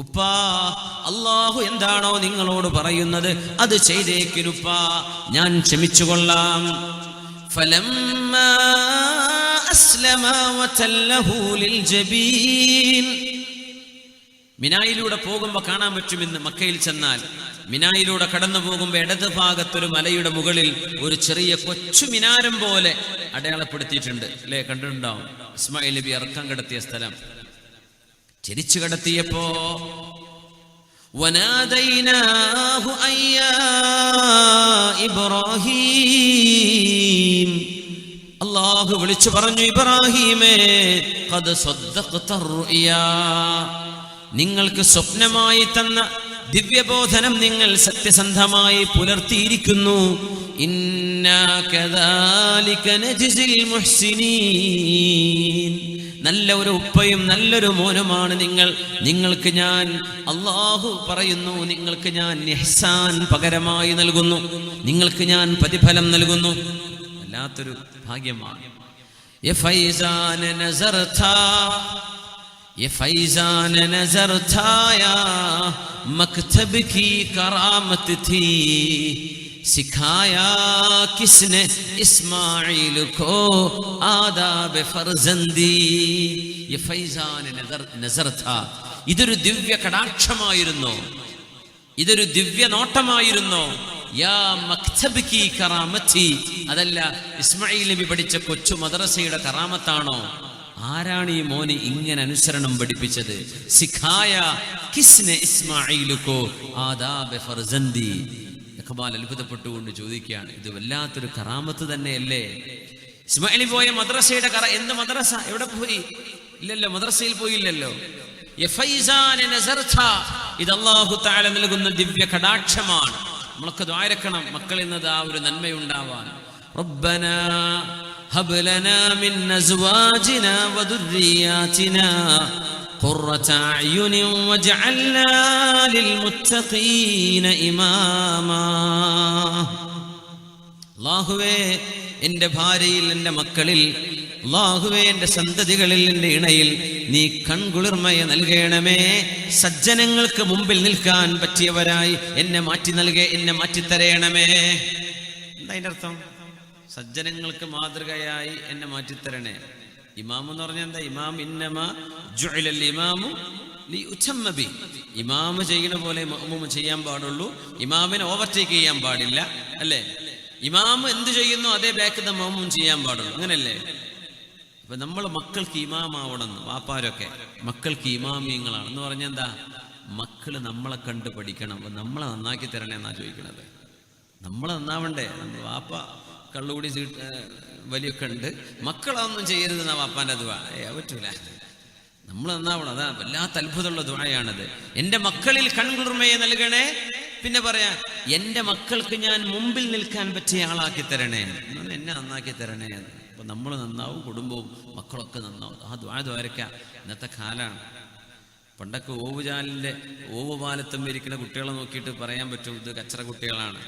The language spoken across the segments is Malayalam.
ഉപ്പാ, അല്ലാഹു എന്താണോ നിങ്ങളോട് പറയുന്നത് അത് ചെയ്തേക്കിനുപ്പാ, ഞാൻ ക്ഷമിച്ചുകൊള്ളാം. ഫലമ്മാ അസ്ലമാ വതല്ലഹു ലിൽജബീൻ. മിനായിലൂടെ പോകുമ്പോൾ കാണാൻ പറ്റും, ഇന്ന് മക്കയിൽ ചെന്നാൽ മിനായിലൂടെ കടന്നു പോകുമ്പോൾ ഇടത് ഭാഗത്തൊരു മലയുടെ മുകളിൽ ഒരു ചെറിയ കൊച്ചു മിനാരം പോലെ അടയാളപ്പെടുത്തിയിട്ടുണ്ട്, അല്ലേ? കണ്ടിട്ടുണ്ടാവും. ഇസ്മായിൽ നബി ഇറക്കം കിടത്തിയ സ്ഥലം. തിരിച്ചു കടത്തിയപ്പോ വനാദൈനാഹു അയ്യാ ഇബ്രാഹീം, അല്ലാഹു വിളിച്ചു പറഞ്ഞു, ഇബ്രാഹീമേ, ഖദ് സദ്ദഖത റുയാ, നിങ്ങൾക്ക് സ്വപ്നമായി തന്ന ദിവ്യബോധനം നിങ്ങൾ സത്യസന്ധമായി പുലർത്തിയിരിക്കുന്നു. ഇന്നാ കദാലിക നജ്സിൽ മുഹ്സിനീൻ, നല്ല ഒരു ഉപ്പയും നല്ലൊരു മോനുമാണ് നിങ്ങൾ. നിങ്ങൾക്ക് ഞാൻ, അല്ലാഹു പറയുന്നു, നിങ്ങൾക്ക് ഞാൻ ഇഹ്സാൻ പകരമായി നൽകുന്നു, നിങ്ങൾക്ക് ഞാൻ പ്രതിഫലം നൽകുന്നു. വല്ലാത്തൊരു ഭാഗ്യമാണ്. യ ഫൈസാന നസർതാ, യ ഫൈസാന നസർതാ യാ മക്തബ് കി കറാമത്ത് थी, सिखाया किसने इस्माइल को आदाब फर्जंदी. ये फैजान नजर था. ഇതൊരു ദിവ്യ കടാക്ഷമായിരുന്നു, ഇതൊരു ദിവ്യ നോട്ടമായിരുന്നു. യാ മക്തബ് കി കറാമത്തി, അതല്ല ഇസ്മായിൽ നബി പഠിച്ച കൊച്ചു മദ്രസയുടെ കറാമത്താണോ? ആരാണ് ഈ മോന് ഇങ്ങനെ അനുസരണം പഠിപ്പിച്ചത്? സിഖായ കിസ്നെ ഇസ്മായിലു കോ ആദാബ് ഫർസന്ദി. ഇഖ്ബാൽ അത്ഭുതപ്പെട്ടുകൊണ്ട് ചോദിക്കുകയാണ്, ഇത് വല്ലാത്തൊരു കറാമത്ത് തന്നെയല്ലേ? ഇസ്മായിൽ പോയ മദ്രസയുടെ എന്ത് മദ്രസ? എവിടെ പോയി? ഇല്ലല്ലോ, മദ്രസയിൽ പോയില്ലല്ലോ. ഇത് അല്ലാഹു തആല നൽകുന്ന ദിവ്യ കടാക്ഷമാണ്. നമ്മളൊക്കെ ദ്വാരക്കണം മക്കളിൽ നിന്ന് ആ ഒരു നന്മയുണ്ടാവാൻ. റബ്ബനാ ഹബ് ലനാ മിൻ അസ്വാജിനാ വദുർരിയാതിനാ ഖുർറത അയുനി വജഅൽനാ ലിൽമുത്തഖീന ഇമാമാ. അല്ലാഹുവേ, എൻ്റെ ഭാര്യയിൽ, എൻ്റെ മക്കളിൽ, അല്ലാഹുവേ, എൻ്റെ സന്തതികളിൽ, എൻ്റെ ഇണയിൽ നീ കൺകുളിർമയെ നൽകണമേ. സജ്ജനങ്ങൾക്ക് മുമ്പിൽ നിൽക്കാൻ പറ്റിയവരായി എന്നെ മാറ്റി നൽകേ, എന്നെ മാറ്റിത്തരയണമേ. എന്താ അതിൻ്റെ അർത്ഥം? സജ്ജനങ്ങൾക്ക് മാതൃകയായി എന്നെ മാറ്റിത്തരണേ. ഇമാം എന്ന് പറഞ്ഞാൽ എന്താ? ഇമാം ഇന്നമാ ജുഇലൽ ഇമാമു ലിയുതമ്മ ബി. ഇമാം ചെയ്യുന്ന പോലെ മഅ്മൂം ചെയ്യാൻ പാടുള്ളൂ, ഇമാമിനെ ഓവർടേക്ക് ചെയ്യാൻ പാടില്ല, അല്ലേ? ഇമാം എന്ത് ചെയ്യുന്നു അതേ ബാക്കിൽ മഅ്മൂം ചെയ്യാൻ പാടുള്ളൂ, അങ്ങനല്ലേ? അപ്പൊ നമ്മൾ മക്കൾക്ക് ഇമാമാവണമെന്ന്, വാപ്പാരൊക്കെ മക്കൾക്ക് ഇമാമിയങ്ങളാണ് എന്ന് പറഞ്ഞാൽ എന്താ? മക്കള് നമ്മളെ കണ്ട് പഠിക്കണം. അപ്പൊ നമ്മളെ നന്നാക്കി തരണേ എന്നാ ചോദിക്കണത്. നമ്മളെ നന്നാവണ്ടേ? നമ്മൾ വാപ്പ കള്ളുകൂടി വലിയൊക്കെ ഉണ്ട്, മക്കളൊന്നും ചെയ്യരുതെന്നാ വാപ്പാൻ്റെ ദുആ. പറ്റൂല, നമ്മൾ നന്നാവണം. അതാ വല്ലാത്ത അത്ഭുതമുള്ള ദുആയാണത്. എൻ്റെ മക്കളിൽ കൺകുളിർമയെ നൽകണേ. പിന്നെ പറയാ, എൻ്റെ മക്കൾക്ക് ഞാൻ മുമ്പിൽ നിൽക്കാൻ പറ്റിയ ആളാക്കി തരണേ, എന്നെ നന്നാക്കി തരണേ. അപ്പൊ നമ്മൾ നന്നാവും, കുടുംബവും മക്കളൊക്കെ നന്നാവും. ആ ദ്വാരക്ക ഇന്നത്തെ കാലാണ്. പണ്ടൊക്കെ ഓവുപാലത്തും ഇരിക്കുന്ന കുട്ടികളെ നോക്കിയിട്ട് പറയാൻ പറ്റും ഇത് കച്ചറ കുട്ടികളാണ്.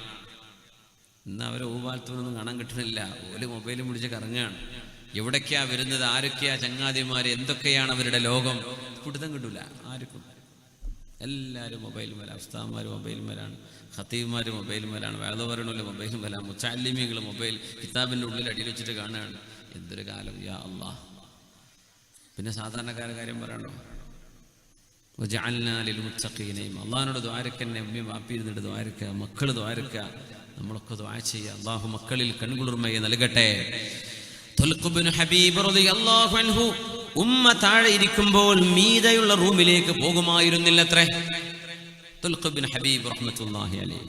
ഇന്ന് അവരെ ഓവുപാലത്തൊന്നും കാണാൻ കിട്ടുന്നില്ല. ഓല് മൊബൈലും പിടിച്ച് കറങ്ങുകയാണ്. എവിടേക്കാ വരുന്നത്, ആരൊക്കെയാ ചങ്ങാതിമാര്, എന്തൊക്കെയാണ് അവരുടെ ലോകം, പിടുത്തം കിട്ടൂല ആർക്കും. എല്ലാവരും മൊബൈൽ മേല, ഉസ്താദ്മാർ മൊബൈൽ മേലാണ്, ഖത്തീബ്മാർ മൊബൈൽ മേലാണ്, വേദവരണുള്ള മൊബൈൽ മേലാണ്, മുത്തഅല്ലിമീങ്ങൾ മൊബൈൽ കിതാബിൻ്റെ ഉള്ളിൽ അടിയിൽ വെച്ചിട്ട് കാണുകയാണ്. എന്തൊരു കാലം, യാ അല്ലാഹ്. പിന്നെ സാധാരണക്കാരുടെ കാര്യം പറയണോ? വജഅൽനാ ലിൽമുത്തഖീന ഇമാമ. അല്ലാഹുവിനോട് ദ്വാരക്കന്നെ, ഉമ്മയും വാപ്പിയിരുന്നിട്ട് ദ്വാരക്കുക, മക്കൾ ദ്വാരക്കുക, നമ്മളൊക്കെ ദുആ ചെയ്യുക. അല്ലാഹു മക്കളിൽ കൺകുളിർമയെ നൽകട്ടെ. തുൽഖ് ഇബ്നു ഹബീബ് റളിയല്ലാഹു അൻഹു ഉമ്മ താഴെ ഇരിക്കുമ്പോൾ മീതെയുള്ള റൂമിലേക്ക് പോകുമായിരുന്നില്ലത്രേ. തുൽഖ് ഇബ്നു ഹബീബ് റഹ്മത്തുള്ളാഹി അലൈഹി.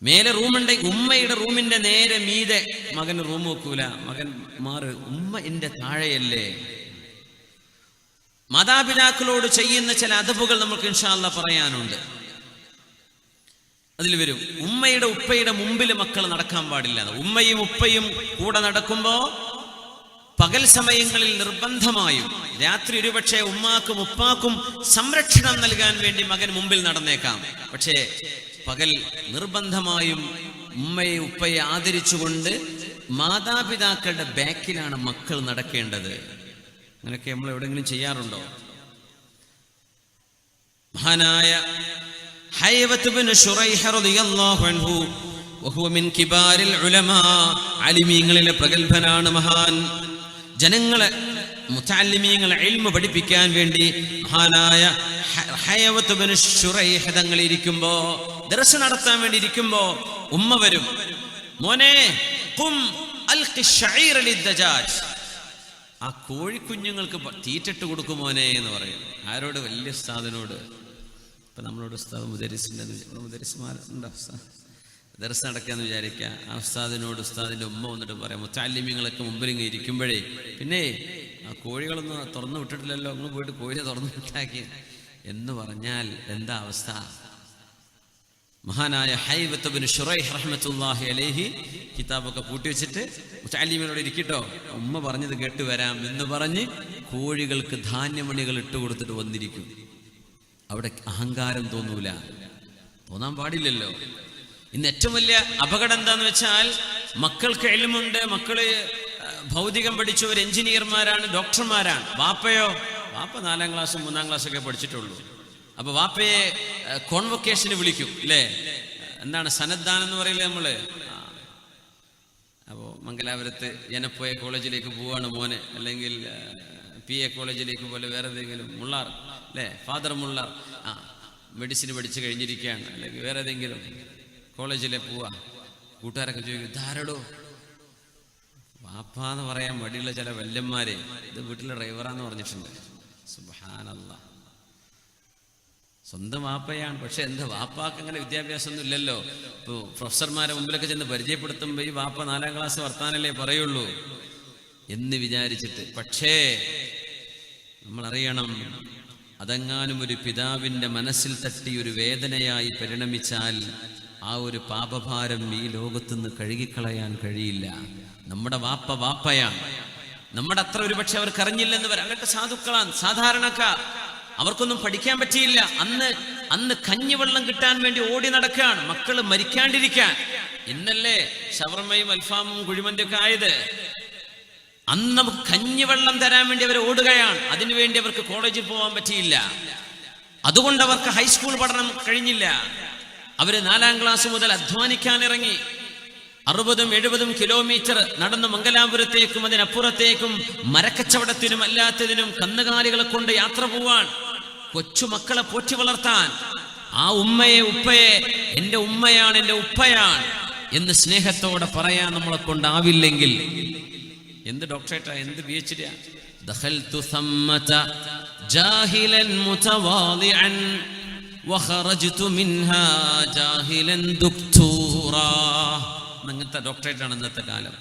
മേലെ റൂമുണ്ട്, ഉമ്മയുടെ റൂമിന്റെ നേരെ മീതെ മകൻ റൂം വെക്കൂല. മകൻ മാറ്, ഉമ്മ എന്റെ താഴെയല്ലേ. മാതാപിതാക്കളോട് ചെയ്യുന്ന ചില അദബുകൾ നമുക്ക് ഇൻഷാ അല്ലാഹ് പറയാനുണ്ട്. അതിൽ വരും, ഉമ്മയുടെ ഉപ്പയുടെ മുമ്പിൽ മക്കൾ നടക്കാൻ പാടില്ല. ഉമ്മയും ഉപ്പയും കൂടെ നടക്കുമ്പോ പകൽ സമയങ്ങളിൽ നിർബന്ധമായും, രാത്രി ഒരുപക്ഷെ ഉമ്മാക്കും ഉപ്പാക്കും സംരക്ഷണം നൽകാൻ വേണ്ടി മകൻ മുമ്പിൽ നടന്നേക്കാം. പക്ഷേ പകൽ നിർബന്ധമായും ഉമ്മയെ ഉപ്പയെ ആദരിച്ചുകൊണ്ട് മാതാപിതാക്കളുടെ ബാക്കിലാണ് മക്കൾ നടക്കേണ്ടത്. അങ്ങനെയൊക്കെ നമ്മൾ എവിടെയെങ്കിലും ചെയ്യാറുണ്ടോ? മഹാനായ ഹൈവത്ത് ഇബ്നു ശുറൈഹ് റളിയല്ലാഹു അൻഹു വഹുവ മിൻ കിബാരിൽ ഉലമാ, അലിമീങ്ങളിലെ പ്രഗൽഭനാണ് മഹാൻ. ജനങ്ങളെ മുതഅല്ലിമീങ്ങളെ ഇൽമു പഠിപ്പിക്കാൻ വേണ്ടി മഹാനായ ഹൈവത്ത് ഇബ്നു ശുറൈഹ് തങ്ങൾ ഇരിക്കുമ്പോ, ദർസ് നടത്താൻ വേണ്ടി ഇരിക്കുമ്പോ ഉമ്മ വരും, മോനെ ഖും അൽഖി ശഈറ ലിദ്ദജാജ്, ആ കോഴിക്കുഞ്ഞുങ്ങൾക്ക് തീറ്റിട്ട് കൊടുക്കും മോനെ എന്ന് പറയും. ആരോട്? വലിയ ഉസ്താദിനോട്. ഇപ്പൊ നമ്മളോട് ഉസ്താദ് മുദരിസ്മാരുണ്ടോ, ദർസ് നടക്കാന്ന് വിചാരിക്കുക. ആ ഉസ്താദിനോട് ഉസ്താദിന്റെ ഉമ്മ വന്നിട്ട് പറയാം, മുതഅല്ലിമീങ്ങളൊക്കെ മുമ്പിൽ ഇങ്ങനെ ഇരിക്കുമ്പോഴേ, പിന്നെ ആ കോഴികളൊന്നും തുറന്നു വിട്ടിട്ടില്ലല്ലോ, അങ്ങ് പോയിട്ട് കോഴിയെ തുറന്നു വിട്ടാക്കി എന്ന് പറഞ്ഞാൽ എന്താ അവസ്ഥ? മഹാനായ ഹൈവത്ത് ഇബ്നു ശുറൈഹ് റഹ്മത്തുള്ളാഹി അലൈഹി കിതാബൊക്കെ പൂട്ടി വെച്ചിട്ട് മുതഅല്ലിമീങ്ങളോട് ഇരിക്കട്ടോ, ഉമ്മ പറഞ്ഞത് കേട്ട് വരാം എന്ന് പറഞ്ഞ് കോഴികൾക്ക് ധാന്യമണികൾ ഇട്ട് കൊടുത്തിട്ട് വന്നിരിക്കും. അവിടെ അഹങ്കാരം തോന്നൂല, തോന്നാൻ പാടില്ലല്ലോ. ഇന്ന് ഏറ്റവും വലിയ അപകടം എന്താന്ന് വെച്ചാൽ, മക്കൾക്ക് ഇൽമുണ്ട്, മക്കള് ഭൗതികം പഠിച്ചവർ എഞ്ചിനീയർമാരാണ്, ഡോക്ടർമാരാണ്. വാപ്പയോ? വാപ്പ 4ാം ക്ലാസ്സും 3ാം ക്ലാസ്സൊക്കെ പഠിച്ചിട്ടുള്ളൂ. അപ്പൊ വാപ്പയെ കോൺവൊക്കേഷന് വിളിക്കും, അല്ലേ? എന്താണ് സന്നദ്ധാനം എന്ന് പറയില്ലേ നമ്മള്? അപ്പോൾ മംഗലാപുരത്ത് എനപ്പോയ കോളേജിലേക്ക് പോവാണ് മോനെ, അല്ലെങ്കിൽ PA കോളേജിലേക്ക് പോലെ വേറെ ഏതെങ്കിലും മുള്ളാർ, അല്ലേ? ഫാദർ മുള്ളാർ മെഡിസിൻ പഠിച്ച് കഴിഞ്ഞിരിക്കുകയാണ്, അല്ലെങ്കിൽ വേറെ ഏതെങ്കിലും കോളേജിലെ പോവാ. കൂട്ടുകാരൊക്കെ ചോദിക്കും, ധാരടോ വാപ്പാന്ന് പറയാൻ മടിയുള്ള ചില വല്യന്മാരെ ഇത് വീട്ടിലെ ഡ്രൈവറാന്ന് പറഞ്ഞിട്ടുണ്ട്. സുബ്ഹാനല്ലാഹ്, സ്വന്തം വാപ്പയാണ്. പക്ഷെ എന്താ, വാപ്പാക്ക് അങ്ങനെ വിദ്യാഭ്യാസമൊന്നും ഇല്ലല്ലോ. ഇപ്പോൾ പ്രൊഫസർമാരെ മുമ്പിലൊക്കെ ചെന്ന് പരിചയപ്പെടുത്തുമ്പോൾ ഈ വാപ്പ 4ാം ക്ലാസ് വർത്താനല്ലേ പറയുള്ളൂ എന്ന് വിചാരിച്ചിട്ട്. പക്ഷേ നമ്മളറിയണം, അതെങ്ങാനും ഒരു പിതാവിൻ്റെ മനസ്സിൽ തട്ടി ഒരു വേദനയായി പരിണമിച്ചാൽ ആ ഒരു പാപഭാരം ഈ ലോകത്തുനിന്ന് കഴുകിക്കളയാൻ കഴിയില്ല. നമ്മുടെ വാപ്പ വാപ്പയാണ്. നമ്മുടെ അത്ര ഒരു പക്ഷെ അവർക്ക് അറിഞ്ഞില്ലെന്ന് വരാം. അവരൊക്കെ സാധുക്കളാണ്, സാധാരണക്കാർ. അവർക്കൊന്നും പഠിക്കാൻ പറ്റിയില്ല. അന്ന് കഞ്ഞിവെള്ളം കിട്ടാൻ വേണ്ടി ഓടി നടക്കുകയാണ്, മക്കള് മരിക്കാണ്ടിരിക്കാൻ. ഇന്നല്ലേ ഷവർമയും അൽഫാമും കുഴിമന്തിയൊക്കെ ആയത്. അന്ന് നമുക്ക് കഞ്ഞിവെള്ളം തരാൻ വേണ്ടി അവർ ഓടുകയാണ്. അതിനുവേണ്ടി അവർക്ക് കോളേജിൽ പോകാൻ പറ്റിയില്ല. അതുകൊണ്ട് അവർക്ക് ഹൈസ്കൂൾ പഠനം കഴിഞ്ഞില്ല. അവര് 4ാം ക്ലാസ് മുതൽ അധ്വാനിക്കാൻ ഇറങ്ങി. 60-70 കിലോമീറ്റർ നടന്ന് മംഗലാപുരത്തേക്കും അതിനപ്പുറത്തേക്കും മരക്കച്ചവടത്തിനും അല്ലാത്തതിനും കന്നുകാലികളെ കൊണ്ട് യാത്ര പോവാൻ, കൊച്ചുമക്കളെ പോറ്റി വളർത്താൻ. ആ ഉമ്മയെ ഉപ്പയെ എൻ്റെ ഉമ്മയാണ്, എൻ്റെ ഉപ്പയാണ് എന്ന് സ്നേഹത്തോടെ പറയാൻ നമ്മളെ കൊണ്ടാവില്ലെങ്കിൽ എന്ത് ഡോക്ടറേറ്റാ, എന്ത് PhD? ദഖൽതു സമ്മത ജാഹിലൻ മുതവാദിഅൻ വഖറജ്തു മിൻഹാ ജാഹിലൻ ദുക്തൂറാ. അങ്ങനത്തെ ഡോക്ടറേറ്റാണ് ഇന്നത്തെ കാലം.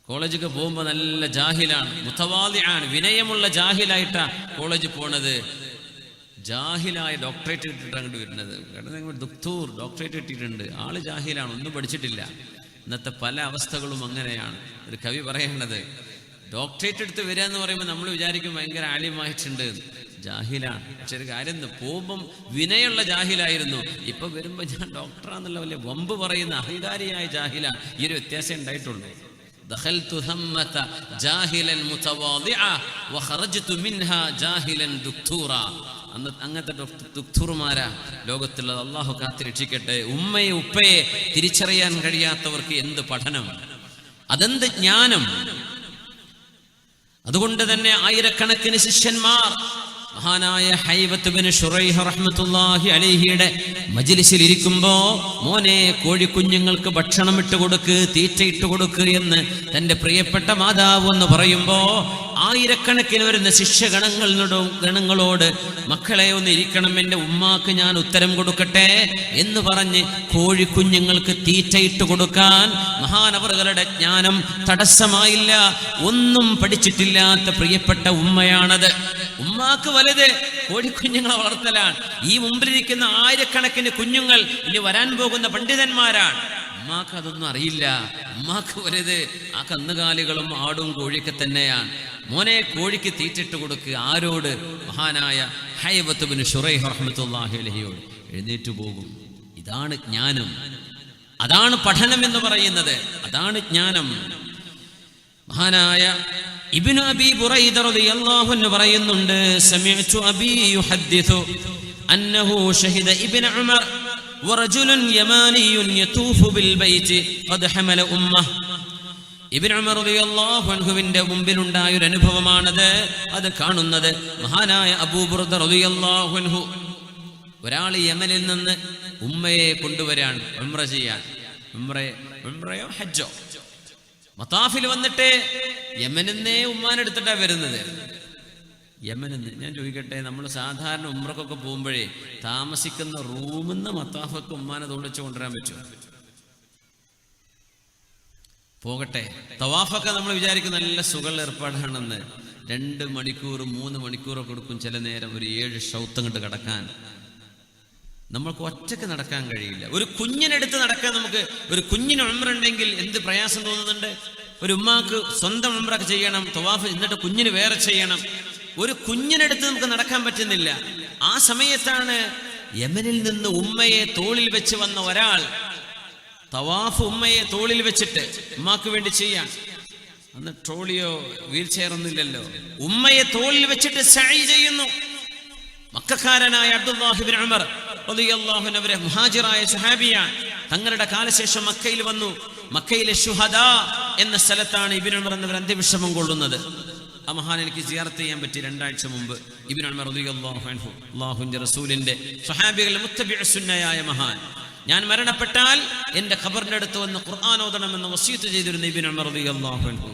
കോളേജൊക്കെ പോകുമ്പോൾ നല്ല ജാഹിലാണ്, മുതവാദിഅൻ, വിനയമുള്ള ജാഹിലായിട്ടാ കോളേജിൽ പോണത്. ജാഹിലായ ഡോക്ടറേറ്റ് കിട്ടിയിട്ട് അങ്ങോട്ട് വരുന്നത്. ദുക്തൂർ ഡോക്ടറേറ്റ് കിട്ടിയിട്ടുണ്ട്, ആള് ജാഹിലാണ്, ഒന്നും പഠിച്ചിട്ടില്ല. ഇന്നത്തെ പല അവസ്ഥകളും അങ്ങനെയാണ്. ഒരു കവി പറയേണ്ടത്, ഡോക്ടറേറ്റ് എടുത്ത് വരിക എന്ന് പറയുമ്പോൾ നമ്മൾ വിചാരിക്കും ഭയങ്കര ആലിമായിട്ടുണ്ട്, ജാഹിലാണ്. പക്ഷെ ഒരു കാര്യം, പോകുമ്പം വിനയുള്ള ജാഹിലായിരുന്നു, ഇപ്പൊ വരുമ്പോ ഞാൻ ഡോക്ടറാന്നുള്ള വലിയ വമ്പ് പറയുന്ന അഹങ്കാരിയായ ജാഹിലാണ്. ഈ ഒരു വ്യത്യാസം ഉണ്ടായിട്ടുള്ളൂ. ദഖൽതു ഹമ്മത ജാഹിലൻ മുതവാദിഅ വഖറജ്തു മിൻഹാ ജാഹിലൻ ദുക്തൂറാ. അങ്ങനത്തെ ദുക്തൂർമാരാ ലോകത്തുള്ളത്. അള്ളാഹു കാത്തിരക്ഷിക്കട്ടെ. ഉമ്മയെ ഉപ്പയെ തിരിച്ചറിയാൻ കഴിയാത്തവർക്ക് എന്ത് പഠനം, അതെന്ത് ജ്ഞാനം. അതുകൊണ്ട് തന്നെ ആയിരക്കണക്കിന് ശിഷ്യന്മാർ മഹാനായ ഹൈവത്ത് ഇബ്നു ശുറൈഹ് റഹ്മത്തുള്ളാഹി അലൈഹിയുടെ മജ്ലിസിൽ ഇരിക്കുമ്പോ, മോനെ കോഴിക്കുഞ്ഞുങ്ങൾക്ക് ഭക്ഷണം ഇട്ട് കൊടുക്ക്, തീറ്റ ഇട്ട് കൊടുക്ക് എന്ന് തന്റെ പ്രിയപ്പെട്ട മാതാവ് എന്ന് പറയുമ്പോ, ആയിരക്കണക്കിന് വരുന്ന ശിഷ്യഗണങ്ങളോട് മക്കളെ ഒന്ന് ഇരിക്കണം, എൻ്റെ ഉമ്മാക്ക് ഞാൻ ഉത്തരം കൊടുക്കട്ടെ എന്ന് പറഞ്ഞ് കോഴിക്കുഞ്ഞുങ്ങൾക്ക് തീറ്റ ഇട്ട് കൊടുക്കാൻ മഹാനവറുകളുടെ ജ്ഞാനം തടസ്സമായില്ല. ഒന്നും പഠിച്ചിട്ടില്ലാത്ത പ്രിയപ്പെട്ട ഉമ്മയാണത്. ഉമ്മാക്ക് വലുത് കോഴിക്കുഞ്ഞുങ്ങളെ വളർത്തലാണ്. ഈ മുമ്പിലിരിക്കുന്ന ആയിരക്കണക്കിന് കുഞ്ഞുങ്ങൾ ഇനി വരാൻ പോകുന്ന പണ്ഡിതന്മാരാണ്. ഉമ്മാക്ക് അതൊന്നും അറിയില്ല. ഉമ്മാക്ക് വലുത് ആ കന്നുകാലികളും ആടും കോഴിയൊക്കെ തന്നെയാണ്. മോനെ കോഴിക്ക് തീറ്റിട്ട് കൊടുക്കുക. ആരോട്? മഹാനായ ഹൈവത്ത് ഇബ്നു ശുറൈഹ് റഹ്മത്തുള്ളാഹി അലൈഹിയോട്. എഴുന്നേറ്റ് പോകും. ഇതാണ് ജ്ഞാനം, അതാണ് പഠനം എന്ന് പറയുന്നത്, അതാണ് ജ്ഞാനം. മഹാനായ ഇബ്നു അബീ ബുറൈദ റളിയല്ലാഹു അൻഹു പറയുന്നുണ്ട്, സമിഅ്തു അബീ യുഹദ്ദിഥു അന്നഹു ഷഹിദ ഇബ്ന ഉമർ വറജുലുൻ യമാനിയുൻ യതൂഫു ബിൽ ബൈതി ഖദ് ഹമല ഉമ്മഹ്. ഇബ്നു ഉമർ റളിയല്ലാഹു അൻഹുവിന്റെ മുമ്പിലുണ്ടായ ഒരു അനുഭവമാണത്. അത് കാണുന്നത് മഹാനായ അബൂ ബുർദ റളിയല്ലാഹു അൻഹു. ഒരാൾ യമനിൽ നിന്ന് ഉമ്മയെ കൊണ്ടുവരാൻ ഉംറ ചെയ്യാൻ. ഉംറയോ ഹജ്ജോ മതാഫിൽ വന്നിട്ട് യമനിന്നേ ഉമ്മാനെടുത്തിട്ടാ വരുന്നത്. യമനിന്ന് ഞാൻ ചോദിക്കട്ടെ, നമ്മൾ സാധാരണ ഉംറക്കൊക്കെ പോകുമ്പോഴേ താമസിക്കുന്ന റൂമിൽ നിന്ന് മത്താഫൊക്കെ ഉമ്മാനെ തോളിച്ച് കൊണ്ടുവരാൻ പറ്റുമോ? പോകട്ടെ, തവാഫൊക്കെ നമ്മൾ വിചാരിക്കും നല്ല സുഖമുള്ള ഏർപ്പാടാണെന്ന്. 2 മണിക്കൂർ 3 മണിക്കൂറൊക്കെ കൊടുക്കും ചില നേരം ഒരു 7 ഷൗത്ത് അങ്ങോട്ട് കിടക്കാൻ. നമ്മൾക്ക് ഒറ്റക്ക് നടക്കാൻ കഴിയില്ല. ഒരു കുഞ്ഞിനെടുത്ത് നടക്കാൻ നമുക്ക്, ഒരു കുഞ്ഞിന് ഉംറ ഉണ്ടെങ്കിൽ എന്ത് പ്രയാസം തോന്നുന്നുണ്ട്. ഒരു ഉമ്മാക്ക് സ്വന്തം ഉംറ ചെയ്യണം, തവാഫ്, എന്നിട്ട് കുഞ്ഞിന് വേറെ ചെയ്യണം. ഒരു കുഞ്ഞിനെടുത്ത് നമുക്ക് നടക്കാൻ പറ്റുന്നില്ല. ആ സമയത്താണ് യമനിൽ നിന്ന് ഉമ്മയെ തോളിൽ വെച്ച് വന്ന ഒരാൾ തവാഫ് ഉമ്മയെ തോളിൽ വെച്ചിട്ട് ഉമ്മാക്ക് വേണ്ടി ചെയ്യാൻ. അന്ന് ട്രോളിയോ വീൽ ചെയർ ഒന്നും ഇല്ലല്ലോ. ഉമ്മയെ തോളിൽ വെച്ചിട്ട് സഅയ് ചെയ്യുന്നു. മക്കക്കാരനായ അബ്ദുല്ലാഹി ഇബ്നു ഉമർ റളിയല്ലാഹു അൻഹു അവരെ മുഹാജിറായ സ്വഹാബിയാണ്. തങ്ങളുടെ കാലശേഷം മക്കയിൽ വന്നു. മക്കയിലെ ശുഹദാ എന്ന സ്ഥലത്താണ് ഇബ്നു ഉമർ എന്നവർ അന്ത്യവിശ്രമം കൊള്ളുന്നത്. ആ മഹാൻ എനിക്ക് സിയാറത്ത് ചെയ്യാൻ പറ്റി 2 ആഴ്ച മുമ്പ്. ഇബ്നു ഉമർ റളിയല്ലാഹു അൻഹു അല്ലാഹുവിന്റെ റസൂലിന്റെ സ്വഹാബികളിൽ മുത്തബിഉ സുന്നയായ മഹാൻ. ഞാൻ മരണപ്പെട്ടാൽ എന്റെ ഖബറിന്റെ അടുത്ത് വന്ന് ഖുർആൻ ഓതണമെന്ന് വസിയത്ത് ചെയ്തിരുന്ന ഇബ്നു ഉമർ റളിയല്ലാഹു അൻഹു.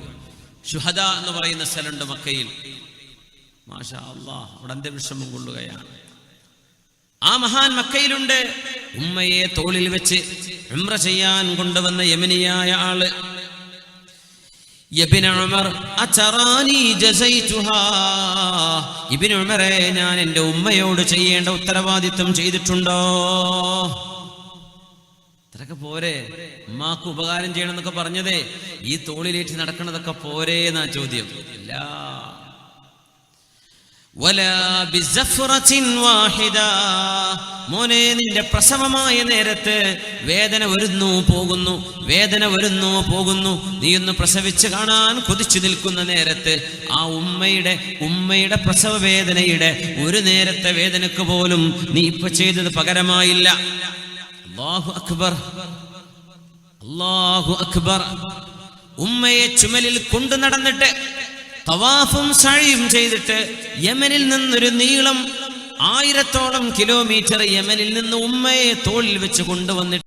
ശുഹദാ എന്ന് പറയുന്ന സ്ഥലമുണ്ട് മക്കയിൽ. മാഷാ അല്ലാഹ്, അവിടെ അന്ത്യവിശ്രമം കൊള്ളുകയാണ്. ആ മഹാൻ മക്കയിലുണ്ട്. ഉമ്മയെ തോളിൽ വെച്ച് ഉംറ ചെയ്യാൻ കൊണ്ടുവന്ന യമനിയായ ആള്. ഇബ്നു ഉമർ അതറാനി ജസൈതുഹാ. ഇബ്നു ഉമറേ, ഞാൻ എൻ്റെ ഉമ്മയോട് ചെയ്യേണ്ട ഉത്തരവാദിത്വം ചെയ്തിട്ടുണ്ടോ? ഇത്രയൊക്കെ പോരെ? ഉമ്മാക്ക് ഉപകാരം ചെയ്യണം എന്നൊക്കെ പറഞ്ഞതേ, ഈ തോളിലേറ്റ് നടക്കണതൊക്കെ പോരേ എന്നാ ചോദ്യം. ഇല്ല. വലാ ബിസഫറത്തിൻ വാഹിദ. മോനെ, നിന്റെ പ്രസവമായ നേരത്ത് വേദന വരുന്നു പോകുന്നു, വേദന വരുന്നു പോകുന്നു. നീ ഒന്ന് പ്രസവിച്ച് കാണാൻ കൊതിച്ചു നിൽക്കുന്ന നേരത്ത് ആ ഉമ്മയുടെ പ്രസവ വേദനയുടെ ഒരു നേരത്തെ വേദനക്ക് പോലും നീ ഇപ്പൊ ചെയ്തത് പകരമായില്ല. അല്ലാഹു അക്ബർ, അല്ലാഹു അക്ബർ. ഉമ്മയെ ചുമലിൽ കൊണ്ടു നടന്നിട്ട് തവാഫും സഅയും ചെയ്തിട്ട് യമനിൽ നിന്നൊരു നീളം 1000ഓളം കിലോമീറ്റർ യമനിൽ നിന്ന് ഉമ്മയെ തോളിൽ വെച്ച് കൊണ്ടുവന്നിട്ട്